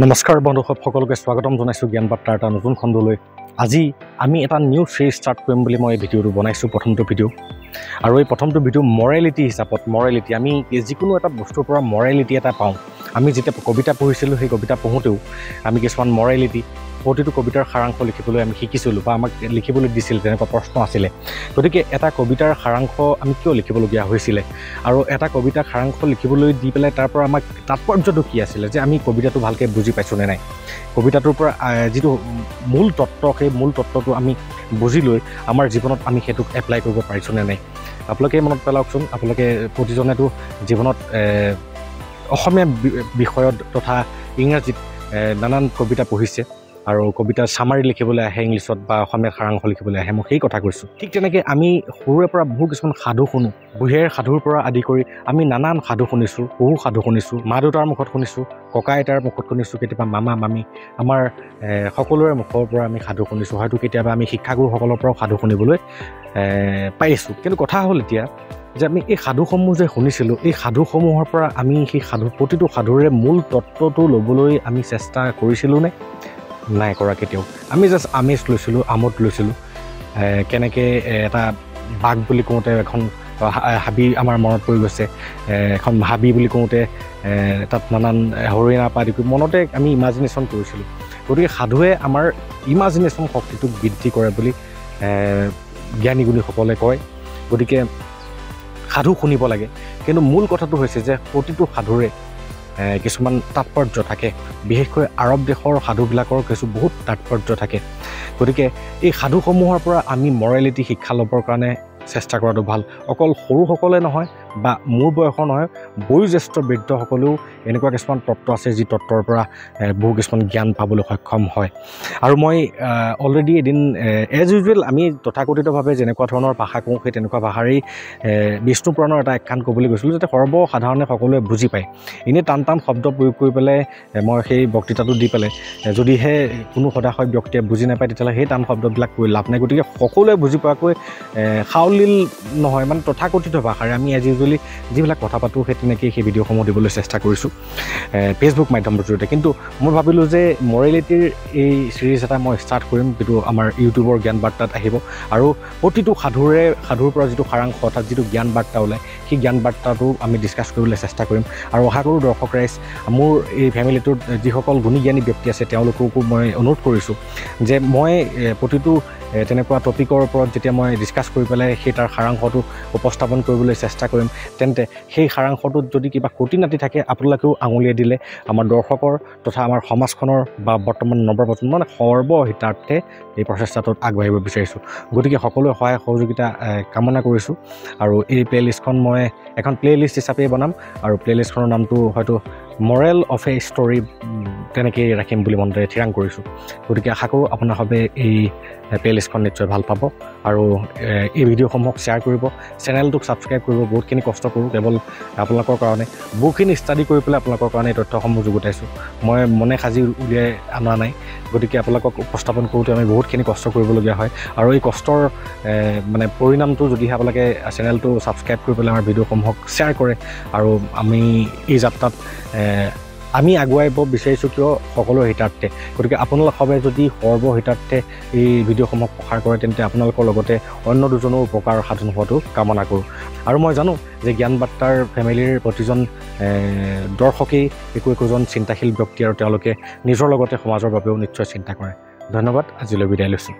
নমস্কাৰ বন্ধুসকল, সকলোকে স্বাগতম জনাইছোঁ জ্ঞান বাৰ্তাৰ এটা নতুন খণ্ডলৈ। আজি আমি এটা নিউ চিৰিজ ষ্টাৰ্ট কৰিম বুলি মই এই ভিডিঅ'টো বনাইছোঁ, প্ৰথমটো ভিডিঅ'। আৰু এই প্ৰথমটো ভিডিঅ' মৰেলিটি হিচাপত, আমি যিকোনো এটা বস্তুৰ পৰা মৰেলিটি এটা পাওঁ। আমি যেতিয়া কবিতা পঢ়িছিলোঁ, সেই কবিতা পঢ়োঁতেও আমি কিছুমান মৰেলিটি, প্ৰতিটো কবিতাৰ সাৰাংশ লিখিবলৈ আমি শিকিছিলোঁ বা আমাক লিখিবলৈ দিছিল, তেনেকুৱা প্ৰশ্ন আছিলে। গতিকে এটা কবিতাৰ সাৰাংশ আমি কিয় লিখিবলগীয়া হৈছিলে, আৰু এটা কবিতাৰ সাৰাংশ লিখিবলৈ দি পেলাই তাৰ পৰা আমাক তাৎপৰ্যটো কি আছিলে, যে আমি কবিতাটো ভালকৈ বুজি পাইছোঁ নে নাই, কবিতাটোৰ পৰা যিটো মূল তত্ত্ব, সেই মূল তত্ত্বটো আমি বুজি লৈ আমাৰ জীৱনত আমি সেইটোক এপ্লাই কৰিব পাৰিছোঁ নে নাই। আপোনালোকে মনত পেলাওকচোন, আপোনালোকে প্ৰতিজনেতো জীৱনত অসমীয়া বিষয়ত তথা ইংৰাজীত নানান কবিতা পঢ়িছে, আৰু কবিতাৰ চামাৰি লিখিবলৈ আহে ইংলিছত বা অসমীয়া সাৰাংশ লিখিবলৈ আহে। মই সেই কথা কৈছোঁ। ঠিক তেনেকৈ আমি সৰুৰে পৰা বহু কিছুমান সাধু শুনো, বুঢ়ীৰ সাধুৰ পৰা আদি কৰি আমি নানান সাধু শুনিছোঁ, বহু সাধু শুনিছোঁ, মা দেউতাৰ মুখত শুনিছোঁ, ককা আইতাৰ মুখত শুনিছোঁ, কেতিয়াবা মামা মামী, আমাৰ সকলোৰে মুখৰ পৰা আমি সাধু শুনিছোঁ, হয়তো কেতিয়াবা আমি শিক্ষাগুৰুসকলৰ পৰাও সাধু শুনিবলৈ পাইছোঁ। কিন্তু কথা হ'ল এতিয়া যে আমি এই সাধুসমূহ যে শুনিছিলোঁ, এই সাধুসমূহৰ পৰা আমি সেই প্ৰতিটো সাধুৰে মূল তত্ত্বটো ল'বলৈ আমি চেষ্টা কৰিছিলোঁ নে? নাই কৰা কেতিয়াও। আমি জাষ্ট আমেজ লৈছিলোঁ, আমোদ লৈছিলোঁ। কেনেকৈ এটা বাঘ বুলি কওঁতে এখন হাবি আমাৰ মনত পৰি গৈছে, এখন হাবি বুলি কওঁতে তাত নানান হৰিণা পৰা আদি কৰি মনতে আমি ইমাজিনেশ্যন কৰিছিলোঁ। গতিকে সাধুৱে আমাৰ ইমাজিনেশ্যন শক্তিটোক বৃদ্ধি কৰে বুলি জ্ঞানী গুণীসকলে কয়। গতিকে সাধু শুনিব লাগে, কিন্তু মূল কথাটো হৈছে যে প্ৰতিটো সাধুৰে কিছুমান তাৎপৰ্য থাকে, বিশেষকৈ আৰৱ দেশৰ সাধুবিলাকৰ বহুত তাৎপৰ্য থাকে। গতিকে এই সাধুসমূহৰ পৰা আমি মৰেলিটি শিক্ষা ল'বৰ কাৰণে চেষ্টা কৰাটো ভাল। অকল সৰুসকলে নহয় বা মোৰ বয়সৰ নহয়, বয়োজ্যেষ্ঠ বৃদ্ধসকলেও এনেকুৱা কিছুমান তত্ত্ব আছে, যি তত্ত্বৰ পৰা বহু কিছুমান জ্ঞান পাবলৈ সক্ষম হয়। আৰু মই অলৰেডি এদিন এজ ইউজুৱেল আমি তথাকথিতভাৱে যেনেকুৱা ধৰণৰ ভাষা কওঁ, সেই তেনেকুৱা ভাষাৰেই বিষ্ণু পুৰাণৰ এটা আখ্যান ক'বলৈ গৈছিলোঁ, যাতে সৰ্বসাধাৰণে সকলোৱে বুজি পায়। এনেই টান টান শব্দ প্ৰয়োগ কৰি পেলাই মই সেই বক্তৃতাটো দি পেলাই যদিহে কোনো সদাশয় ব্যক্তিয়ে বুজি নাপায়, তেতিয়াহ'লে সেই টান শব্দবিলাক কৈ লাভ নাই। গতিকে সকলোৱে বুজি পোৱাকৈ সাৱলীল নহয়, মানে তথাকথিত ভাষাৰে আমি এজ ইউজুৱেলি যিবিলাক কথা পাতোঁ, সেই তেনেকেই সেই ভিডিঅ'সমূহ দিবলৈ চেষ্টা কৰিছোঁ ফেচবুক মাধ্যমৰ জৰিয়তে। কিন্তু মই ভাবিলোঁ যে মৰেলিটিৰ এই চিৰিজ এটা মই ষ্টাৰ্ট কৰিম, যিটো আমাৰ ইউটিউবৰ জ্ঞান বাৰ্তাত আহিব, আৰু প্ৰতিটো সাধুৰ পৰা যিটো সাৰাংশ অৰ্থাৎ যিটো জ্ঞান বাৰ্তা ওলায়, সেই জ্ঞান বাৰ্তাটো আমি ডিছকাছ কৰিবলৈ চেষ্টা কৰিম। আৰু আশা কৰোঁ দৰ্শক ৰাইজ, মোৰ এই ফেমিলিটোত যিসকল গুণী জ্ঞানী ব্যক্তি আছে, তেওঁলোককো মই অনুৰোধ কৰিছোঁ যে মই প্ৰতিটো তেনেকুৱা টপিকৰ ওপৰত যেতিয়া মই ডিছকাছ কৰি পেলাই সেই তাৰ সাৰাংশটো উপস্থাপন কৰিবলৈ চেষ্টা কৰিম, তেন্তে সেই সাৰাংশটোত যদি কিবা খুঁটি নাটি থাকে, আপোনালোকেও আঙুলিয়াই দিলে আমাৰ দৰ্শকৰ তথা আমাৰ সমাজখনৰ বা বৰ্তমান নৱপ্ৰজন্ম মানে সৰ্বহিতাৰ্থে এই প্ৰচেষ্টাটোত আগবাঢ়িব বিচাৰিছোঁ। গতিকে সকলোৱে সহায় সহযোগিতা কামনা কৰিছোঁ। আৰু এই প্লে'লিষ্টখন মই এখন প্লে'লিষ্ট হিচাপেই বনাম, আৰু প্লে'লিষ্টখনৰ নামটো হয়তো মৰেল অফ এ ষ্টৰী তেনেকেই ৰাখিম বুলি মনতে থিৰাং কৰিছোঁ। গতিকে আশা কৰোঁ আপোনাৰ বাবে এই প্লে'লিষ্টখন নিশ্চয় ভাল পাব, আৰু এই ভিডিঅ'সমূহক শ্বেয়াৰ কৰিব, চেনেলটোক ছাবস্ক্ৰাইব কৰিব। বহুতখিনি কষ্ট কৰোঁ কেৱল আপোনালোকৰ কাৰণে, বহুখিনি ষ্টাডি কৰি পেলাই আপোনালোকৰ কাৰণে এই তথ্যসমূহ যুগুতাইছোঁ। মই মনে সাজি উলিয়াই অনা নাই। গতিকে আপোনালোকক উপস্থাপন কৰোঁতে আমি বহুতখিনি কষ্ট কৰিবলগীয়া হয়, আৰু এই কষ্টৰ মানে পৰিণামটো যদিহে আপোনালোকে চেনেলটো ছাবস্ক্ৰাইব কৰি পেলাই আমাৰ ভিডিঅ'সমূহক শ্বেয়াৰ কৰে, আৰু আমি এই যাত্ৰাত আমি আগুৱাইব বিচাৰিছোঁ, কিয় সকলোৰে হিতাৰ্থে। গতিকে আপোনালোকসৱে যদি সৰ্বহিতাৰ্থে এই ভিডিঅ'সমূহক প্ৰসাৰ কৰে, তেন্তে আপোনালোকৰ লগতে অন্য দুজনো উপকাৰ সাধন হোৱাটো কামনা কৰোঁ। আৰু মই জানো যে জ্ঞান বাৰ্তাৰ ফেমিলিৰ প্ৰতিজন দৰ্শকেই একোজন চিন্তাশীল ব্যক্তি, আৰু তেওঁলোকে নিজৰ লগতে সমাজৰ বাবেও নিশ্চয় চিন্তা কৰে। ধন্যবাদ, আজিলৈ বিদায় লৈছোঁ।